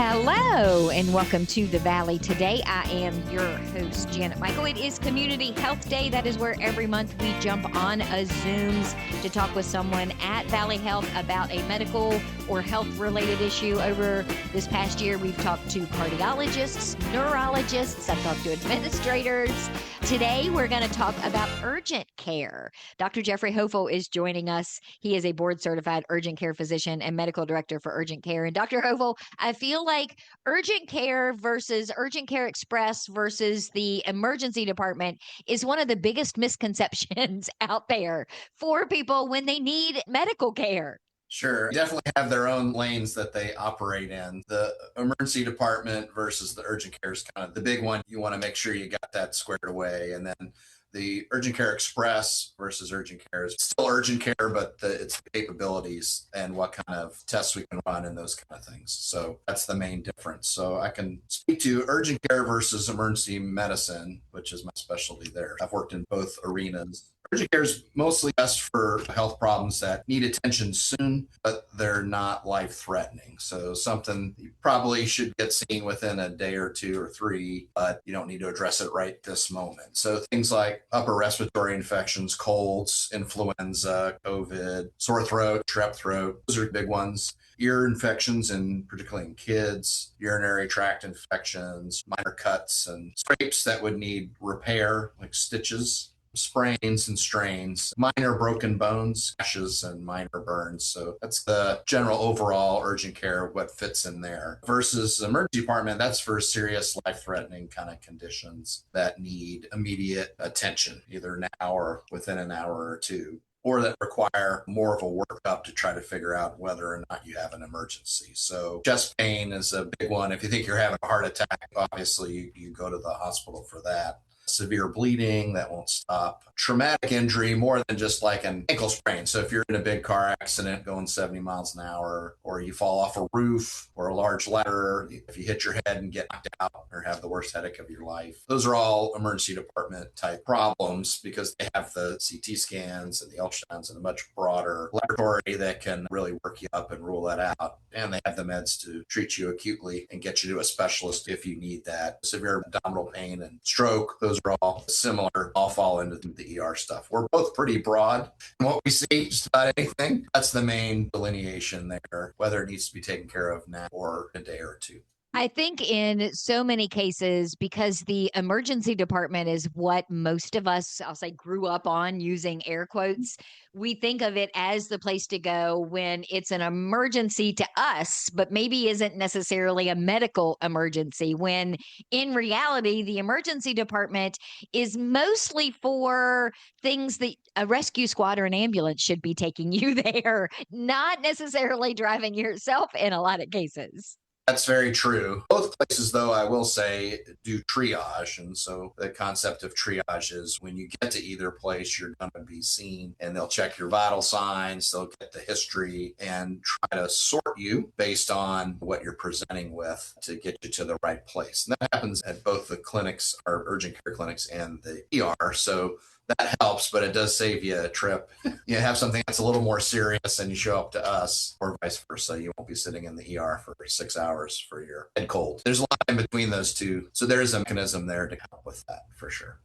Hello and welcome to the Valley. Today I am your host, Janet Michael. It is Community Health Day. That is where every month we jump on a Zooms to talk with someone at Valley Health about a medical or health-related issue. Over this past year, we've talked to cardiologists, neurologists, I've talked to administrators. Today, we're going to talk about urgent care. Dr. Jeffrey Hoefle is joining us. He is a board-certified urgent care physician and medical director for urgent care. And Dr. Hoefle, I feel like urgent care versus urgent care express versus the emergency department is one of the biggest misconceptions out there for people when they need medical care. Sure. Definitely have their own lanes that they operate in. The emergency department versus the urgent care is kind of the big one. You want to make sure you got that squared away. And then the urgent care express versus urgent care is still urgent care, but it's the capabilities and what kind of tests we can run and those kind of things. So that's the main difference. So I can speak to urgent care versus emergency medicine, which is my specialty there. I've worked in both arenas. Urgent care is mostly best for health problems that need attention soon, but they're not life-threatening. So something you probably should get seen within a day or two or three, but you don't need to address it right this moment. So things like upper respiratory infections, colds, influenza, COVID, sore throat, strep throat, those are big ones. Ear infections, and particularly in kids, urinary tract infections, minor cuts and scrapes that would need repair, like stitches, sprains and strains, minor broken bones, rashes, and minor burns. So that's the general overall urgent care, what fits in there. Versus emergency department, that's for serious life-threatening kind of conditions that need immediate attention, either now or within an hour or two, or that require more of a workup to try to figure out whether or not you have an emergency. So chest pain is a big one. If you think you're having a heart attack, obviously you go to the hospital for that. Severe bleeding that won't stop. Traumatic injury, more than just like an ankle sprain. So if you're in a big car accident going 70 miles an hour, or you fall off a roof or a large ladder, if you hit your head and get knocked out or have the worst headache of your life, those are all emergency department type problems because they have the CT scans and the ultrasounds and a much broader laboratory that can really work you up and rule that out. And they have the meds to treat you acutely and get you to a specialist if you need that. Severe abdominal pain and stroke, those are all similar, all fall into the ER stuff. We're both pretty broad in what we see, just about anything. That's the main delineation there, whether it needs to be taken care of now or a day or two. I think in so many cases, because the emergency department is what most of us, I'll say, grew up on, using air quotes, we think of it as the place to go when it's an emergency to us, but maybe isn't necessarily a medical emergency, when in reality, the emergency department is mostly for things that a rescue squad or an ambulance should be taking you there, not necessarily driving yourself in a lot of cases. That's very true. Both places, though, I will say, do triage. And so the concept of triage is when you get to either place, you're going to be seen and they'll check your vital signs, they'll get the history and try to sort you based on what you're presenting with to get you to the right place. And that happens at both the clinics, our urgent care clinics, and the ER. So that helps, but it does save you a trip. You have something that's a little more serious and you show up to us, or vice versa. You won't be sitting in the ER for 6 hours for your head cold. There's a lot in between those two. So there is a mechanism there to help with that for sure.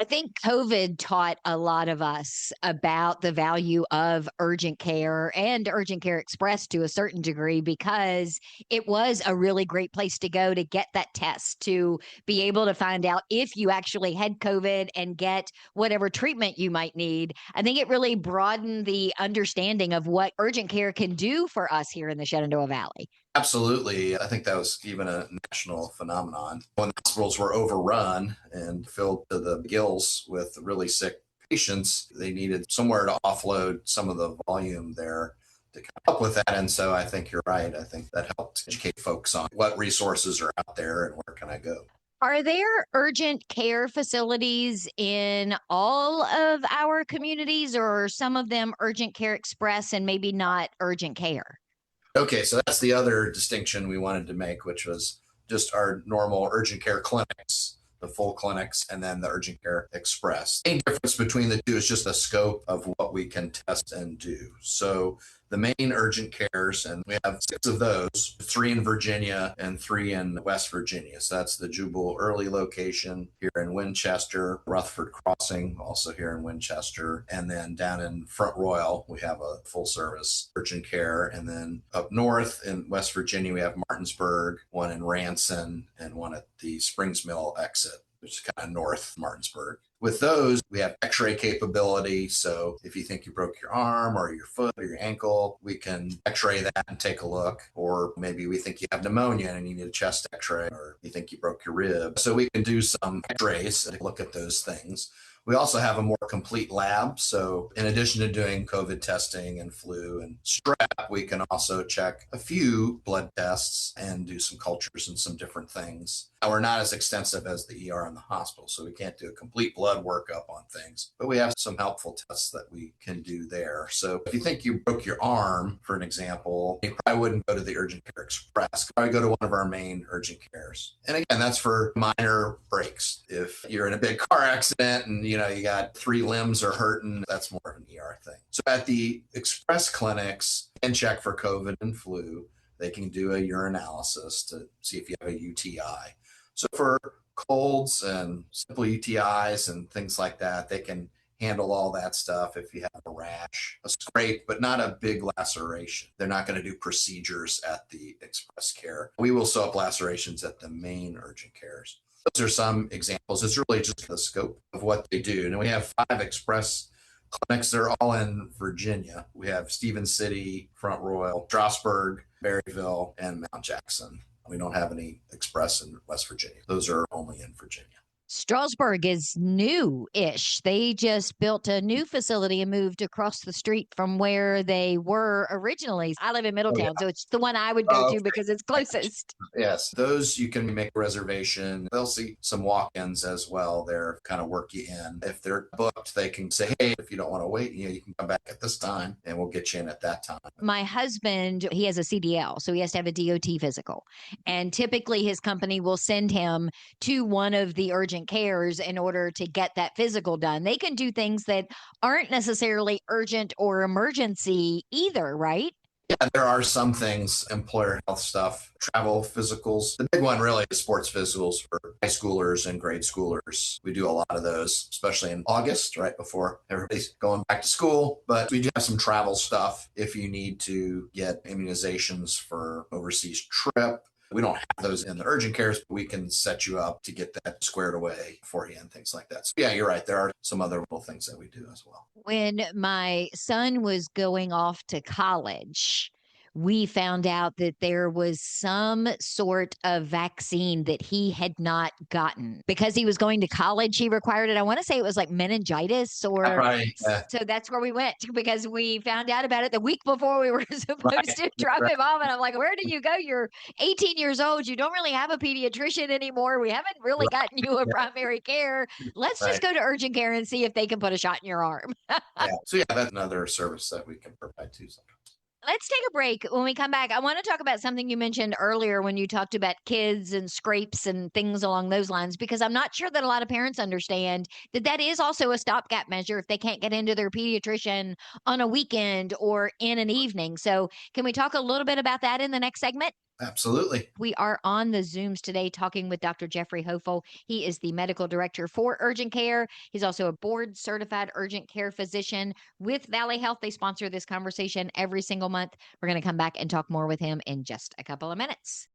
I think COVID taught a lot of us about the value of urgent care and urgent care express to a certain degree, because it was a really great place to go to get that test, to be able to find out if you actually had COVID and get whatever treatment you might need. I think it really broadened the understanding of what urgent care can do for us here in the Shenandoah Valley. Absolutely. I think that was even a national phenomenon. When the hospitals were overrun and filled to the gills with really sick patients, they needed somewhere to offload some of the volume there to help with that. And so I think you're right. I think that helped educate folks on what resources are out there and where can I go. Are there urgent care facilities in all of our communities, or are some of them urgent care express and maybe not urgent care? Okay, so that's the other distinction we wanted to make, which was just our normal urgent care clinics, the full clinics, and then the urgent care express. The main difference between the two is just the scope of what we can test and do. So the main urgent cares, and we have 6 of those, 3 in Virginia and 3 in West Virginia. So that's the Jubal Early location here in Winchester, Rutherford Crossing, also here in Winchester. And then down in Front Royal, we have a full service urgent care. And then up north in West Virginia, we have Martinsburg, one in Ranson, and one at the Springs Mill exit, which is kind of north Martinsburg. With those, we have x-ray capability. So if you think you broke your arm or your foot or your ankle, we can x-ray that and take a look. Or maybe we think you have pneumonia and you need a chest x-ray, or you think you broke your rib. So we can do some x-rays and look at those things. We also have a more complete lab. So in addition to doing COVID testing and flu and strep, we can also check a few blood tests and do some cultures and some different things. Now, we're not as extensive as the ER in the hospital, so we can't do a complete blood workup on things, but we have some helpful tests that we can do there. So if you think you broke your arm, for an example, you probably wouldn't go to the urgent care express. Probably go to one of our main urgent cares. And again, that's for minor breaks. If you're in a big car accident and you got 3 limbs are hurting, that's more of an ER thing. So at the express clinics, they can check for COVID and flu. They can do a urinalysis to see if you have a UTI. So for colds and simple UTIs and things like that, they can handle all that stuff if you have a rash, a scrape, but not a big laceration. They're not going to do procedures at the express care. We will sew up lacerations at the main urgent cares. Those are some examples. It's really just the scope of what they do. And we have 5 express clinics. They're all in Virginia. We have Stevens City, Front Royal, Strasburg, Berryville, and Mount Jackson. We don't have any express in West Virginia. Those are only in Virginia. Strasburg is new-ish. They just built a new facility and moved across the street from where they were originally. I live in Middletown, so it's the one I would go to because it's closest. Yes, those you can make a reservation. They'll see some walk-ins as well. They're kind of work you in. If they're booked, they can say, hey, if you don't want to wait, you can come back at this time and we'll get you in at that time. My husband, he has a CDL, so he has to have a DOT physical. And typically his company will send him to one of the urgent cares in order to get that physical done. They can do things that aren't necessarily urgent or emergency either, right? Yeah, there are some things, employer health stuff, travel physicals. The big one really is sports physicals for high schoolers and grade schoolers. We do a lot of those, especially in August, right before everybody's going back to school. But we do have some travel stuff if you need to get immunizations for overseas trip. We don't have those in the urgent cares, but we can set you up to get that squared away for you and things like that. So yeah, you're right. There are some other little things that we do as well. When my son was going off to college, we found out that there was some sort of vaccine that he had not gotten because he was going to college. He required it. I want to say it was like meningitis or Right. So that's where we went because we found out about it the week before we were supposed to drop him off. And I'm like, where do you go? You're 18 years old. You don't really have a pediatrician anymore. We haven't really gotten you a primary care. Let's just go to urgent care and see if they can put a shot in your arm. So yeah, that's another service that we can provide too sometimes. Let's take a break. When we come back, I want to talk about something you mentioned earlier when you talked about kids and scrapes and things along those lines, because I'm not sure that a lot of parents understand that that is also a stopgap measure if they can't get into their pediatrician on a weekend or in an evening. So can we talk a little bit about that in the next segment? Absolutely. We are on the Zooms today talking with Dr. Jeffrey Hoefle. He is the medical director for urgent care. He's also a board certified urgent care physician with Valley Health. They sponsor this conversation every single month. We're going to come back and talk more with him in just a couple of minutes.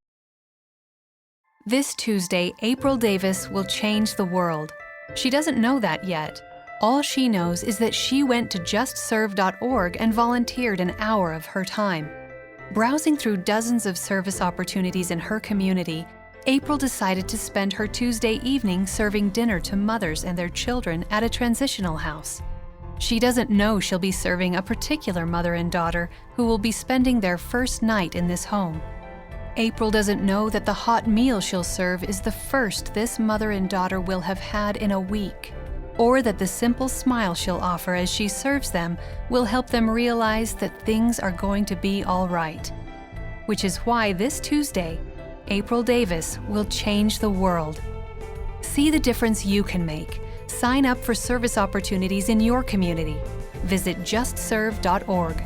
This Tuesday, April Davis will change the world. She doesn't know that yet. All she knows is that she went to justserve.org and volunteered an hour of her time. Browsing through dozens of service opportunities in her community, April decided to spend her Tuesday evening serving dinner to mothers and their children at a transitional house. She doesn't know she'll be serving a particular mother and daughter who will be spending their first night in this home. April doesn't know that the hot meal she'll serve is the first this mother and daughter will have had in a week, or that the simple smile she'll offer as she serves them will help them realize that things are going to be all right. Which is why this Tuesday, April Davis will change the world. See the difference you can make. Sign up for service opportunities in your community. Visit justserve.org.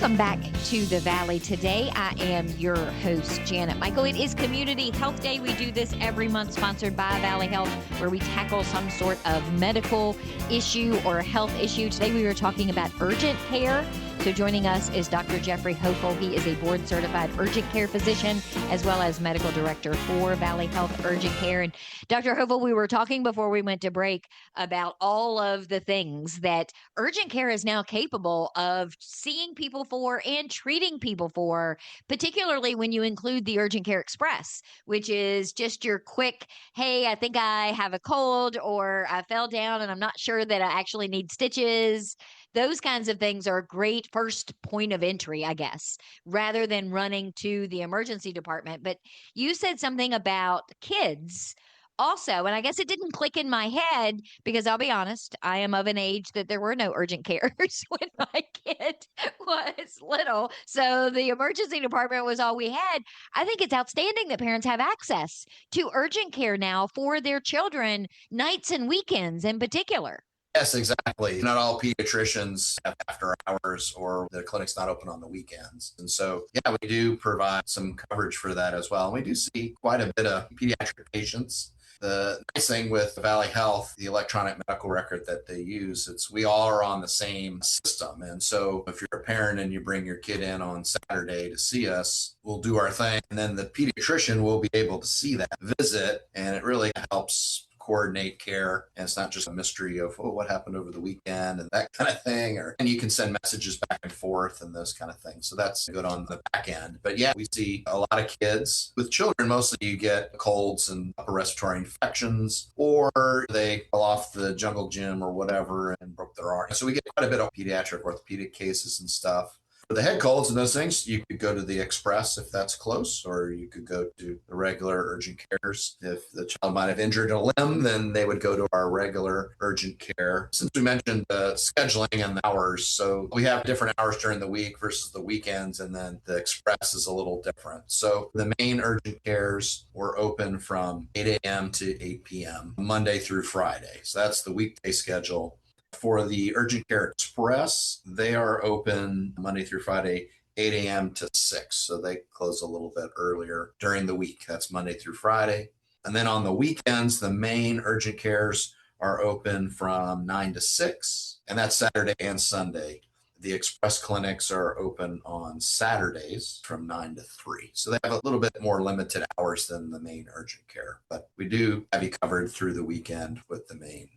Welcome back to the Valley. Today, I am your host, Janet Michael. It is Community Health Day. We do this every month, sponsored by Valley Health, where we tackle some sort of medical issue or health issue. Today, we were talking about urgent care. So joining us is Dr. Jeffrey Hoefle. He is a board-certified urgent care physician, as well as medical director for Valley Health Urgent Care. And Dr. Hoefle, we were talking before we went to break about all of the things that urgent care is now capable of seeing people for and treating people for, particularly when you include the Urgent Care Express, which is just your quick, hey, I think I have a cold, or I fell down and I'm not sure that I actually need stitches. Those kinds of things are a great first point of entry, I guess, rather than running to the emergency department. But you said something about kids also, and I guess it didn't click in my head because I'll be honest, I am of an age that there were no urgent cares when my kid was little. So the emergency department was all we had. I think it's outstanding that parents have access to urgent care now for their children, nights and weekends in particular. Yes, exactly. Not all pediatricians have after hours or the clinic's not open on the weekends. And so, yeah, we do provide some coverage for that as well. And we do see quite a bit of pediatric patients. The nice thing with Valley Health, the electronic medical record that they use, it's we all are on the same system. And so if you're a parent and you bring your kid in on Saturday to see us, we'll do our thing. And then the pediatrician will be able to see that visit. And it really helps coordinate care, and it's not just a mystery of, oh, what happened over the weekend and that kind of thing, and you can send messages back and forth and those kind of things. So that's good on the back end. But yeah, we see a lot of kids. With children, mostly you get colds and upper respiratory infections, or they fell off the jungle gym or whatever and broke their arm. So we get quite a bit of pediatric orthopedic cases and stuff. For the head colds and those things, you could go to the Express if that's close, or you could go to the regular urgent cares. If the child might have injured a limb, then they would go to our regular urgent care. Since we mentioned scheduling and the hours, so we have different hours during the week versus the weekends, and then the Express is a little different. So the main urgent cares were open from 8 a.m. to 8 p.m., Monday through Friday. So that's the weekday schedule. For the Urgent Care Express, they are open Monday through Friday, 8 a.m. to 6. So they close a little bit earlier during the week. That's Monday through Friday. And then on the weekends, the main urgent cares are open from 9 to 6, and that's Saturday and Sunday. The Express clinics are open on Saturdays from 9 to 3. So they have a little bit more limited hours than the main urgent care, but we do have you covered through the weekend with the main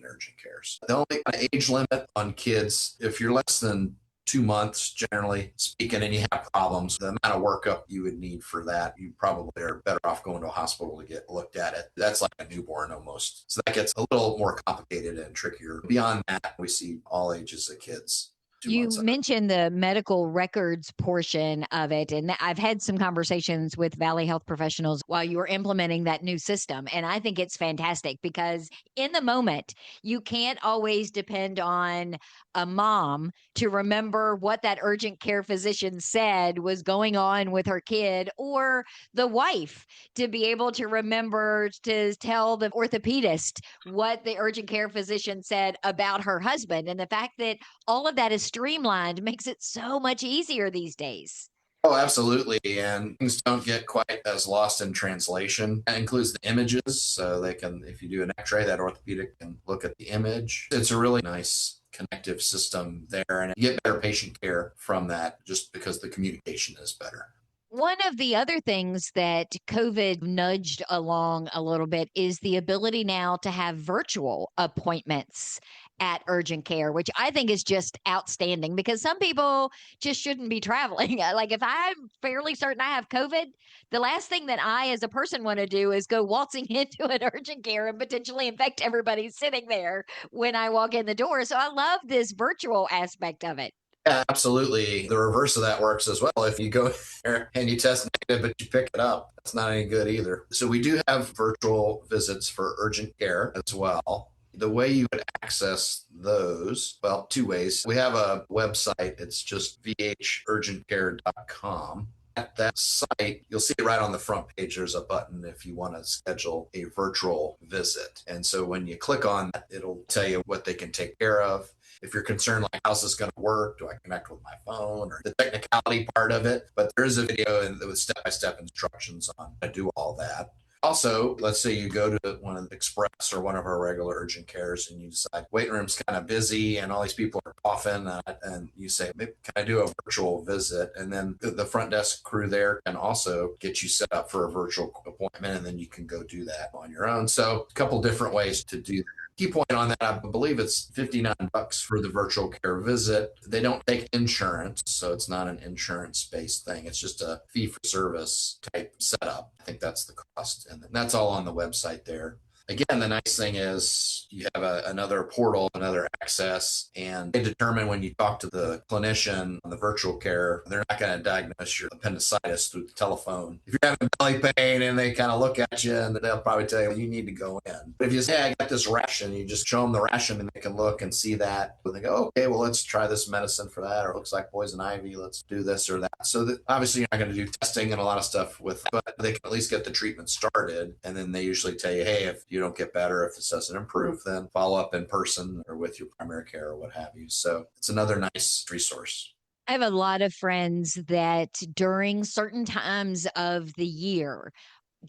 urgent cares. The only age limit on kids, if you're less than 2 months, generally speaking, and you have problems, the amount of workup you would need for that, you probably are better off going to a hospital to get looked at it. That's like a newborn almost. So that gets a little more complicated and trickier. Beyond that, we see all ages of kids. You mentioned the medical records portion of it, and I've had some conversations with Valley Health professionals while you were implementing that new system, and I think it's fantastic because in the moment, you can't always depend on a mom to remember what that urgent care physician said was going on with her kid, or the wife to be able to remember to tell the orthopedist what the urgent care physician said about her husband. And the fact that all of that is streamlined makes it so much easier these days. Oh, absolutely. And things don't get quite as lost in translation. That includes the images. So they can, if you do an x-ray, that orthopedic can look at the image. It's a really nice connective system there, and you get better patient care from that just because the communication is better. One of the other things that COVID nudged along a little bit is the ability now to have virtual appointments at urgent care, which I think is just outstanding because some people just shouldn't be traveling. Like if I'm fairly certain I have COVID, the last thing that I as a person want to do is go waltzing into an urgent care and potentially infect everybody sitting there when I walk in the door. So I love this virtual aspect of it. Yeah, absolutely. The reverse of that works as well. If you go there and you test negative, but you pick it up, that's not any good either. So we do have virtual visits for urgent care as well. The way you would access those, well, 2 ways. We have a website. It's just vhurgentcare.com. At that site, you'll see it right on the front page. There's a button if you want to schedule a virtual visit. And so when you click on that, it'll tell you what they can take care of. If you're concerned, like, how's this going to work? Do I connect with my phone, or the technicality part of it? But there is a video with step-by-step instructions on how to do all that. Also, let's say you go to one of the Express or one of our regular urgent cares and you decide waiting room's kind of busy and all these people are coughing, and you say, maybe can I do a virtual visit? And then the front desk crew there can also get you set up for a virtual appointment, and then you can go do that on your own. So a couple different ways to do that. Key point on that, I believe it's $59 for the virtual care visit. They don't take insurance, so it's not an insurance-based thing. It's just a fee-for-service type setup. I think that's the cost, and that's all on the website there. Again, the nice thing is you have another portal, another access, and they determine when you talk to the clinician on the virtual care, they're not going to diagnose your appendicitis through the telephone. If you're having belly pain and they kind of look at you, and they'll probably tell you need to go in. But if you say, hey, I got this ration, you just show them the ration and they can look and see that. And they go, okay, well, let's try this medicine for that, or it looks like poison ivy, let's do this or that. So that obviously you're not going to do testing and a lot of stuff with that, but they can at least get the treatment started. And then they usually tell you, hey, if you don't get better, if this doesn't improve, then follow up in person or with your primary care or what have you. So it's another nice resource. I have a lot of friends that during certain times of the year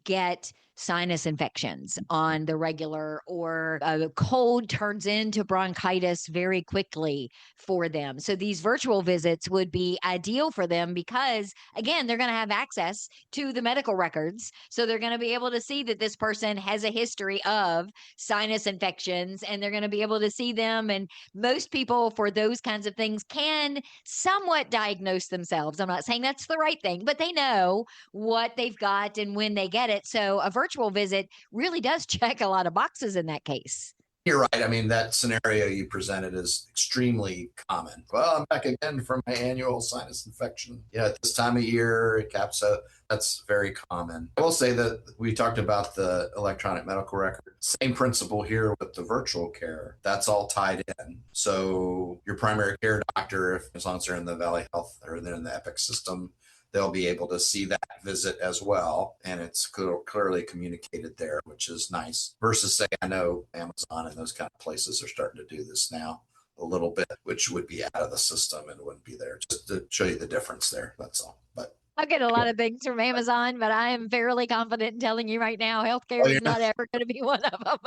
get sinus infections on the regular, or a cold turns into bronchitis very quickly for them. So these virtual visits would be ideal for them because, again, they're going to have access to the medical records. So they're going to be able to see that this person has a history of sinus infections, and they're going to be able to see them. And most people for those kinds of things can somewhat diagnose themselves. I'm not saying that's the right thing, but they know what they've got and when they get it. So a virtual visit really does check a lot of boxes in that case. You're right. I mean, that scenario you presented is extremely common. Well, I'm back again from my annual sinus infection. Yeah, at this time of year, CAPSA, that's very common. I will say that we talked about the electronic medical record. Same principle here with the virtual care. That's all tied in. So your primary care doctor, as long as they're in the Valley Health or they're in the Epic system, they'll be able to see that visit as well. And it's clearly communicated there, which is nice. Versus, say, I know Amazon and those kind of places are starting to do this now a little bit, which would be out of the system and wouldn't be there. Just to show you the difference there. That's all. But I get a lot of things from Amazon, but I am fairly confident in telling you right now, healthcare is not ever going to be one of them.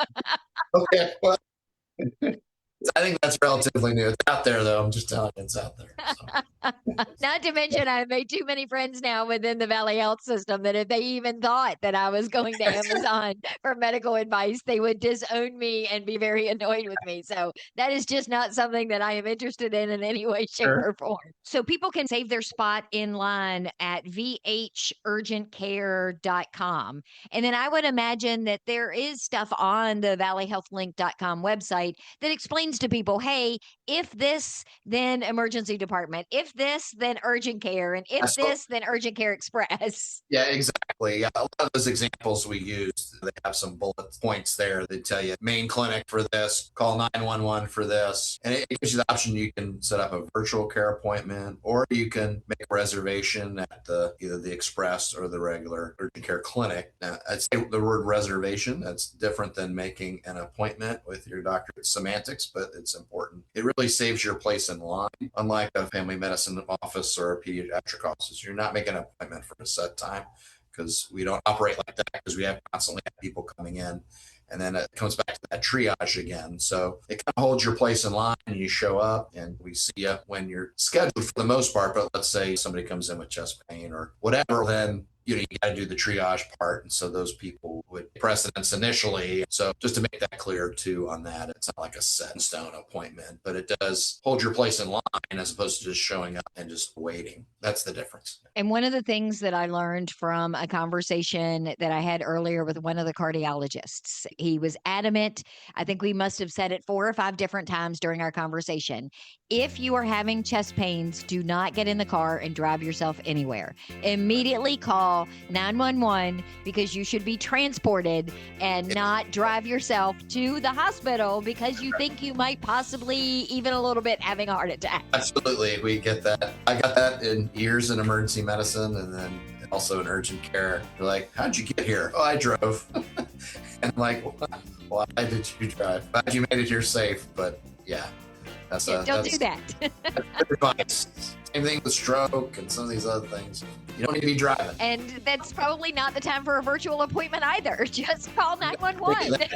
Okay. Well, I think that's relatively new. It's out there, though. I'm just telling you, it's out there. So. Not to mention, I've made too many friends now within the Valley Health system that if they even thought that I was going to Amazon for medical advice, they would disown me and be very annoyed with me. So that is just not something that I am interested in any way, shape, or form. So people can save their spot in line at vhurgentcare.com. And then I would imagine that there is stuff on the valleyhealthlink.com website that explains to people, hey, if this, then emergency department, if this, then urgent care, and if this, then urgent care express. Yeah, exactly. Yeah, a lot of those examples we used, they have some bullet points there. They tell you main clinic for this, call 911 for this. And it gives you the option. You can set up a virtual care appointment, or you can make a reservation at either the express or the regular urgent care clinic. Now, I'd say the word reservation, that's different than making an appointment with your doctor. It's semantics, but it's important. It really saves your place in line. Unlike a family medicine office or a pediatric office, you're not making an appointment for a set time, because we don't operate like that, because we have constantly people coming in. And then it comes back to that triage again. So it kind of holds your place in line, and you show up and we see you when you're scheduled for the most part. But let's say somebody comes in with chest pain or whatever, then you got to do the triage part. And so those people would precedence initially. So just to make that clear too on that, it's not like a set in stone appointment, but it does hold your place in line as opposed to just showing up and just waiting. That's the difference. And one of the things that I learned from a conversation that I had earlier with one of the cardiologists, he was adamant. I think we must have said it 4 or 5 different times during our conversation. If you are having chest pains, do not get in the car and drive yourself anywhere. Immediately call 911, because you should be transported and not drive yourself to the hospital because you think you might possibly even a little bit having a heart attack. Absolutely. We get that. I got that in years in emergency medicine, and then also in urgent care. They're like, how'd you get here? Oh, I drove. And I'm like, why did you drive? Glad you made it here safe. But yeah, That's Don't do that. good advice. Same thing with stroke and some of these other things. You don't need to be driving. And that's probably not the time for a virtual appointment either. Just call 911.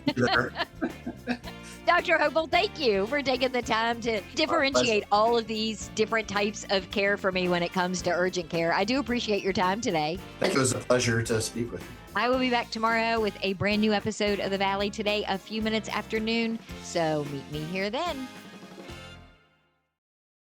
Dr. Hoefle, thank you for taking the time to differentiate all of these different types of care for me when it comes to urgent care. I do appreciate your time today. I think it was a pleasure to speak with you. I will be back tomorrow with a brand new episode of The Valley Today, a few minutes after noon. So meet me here then.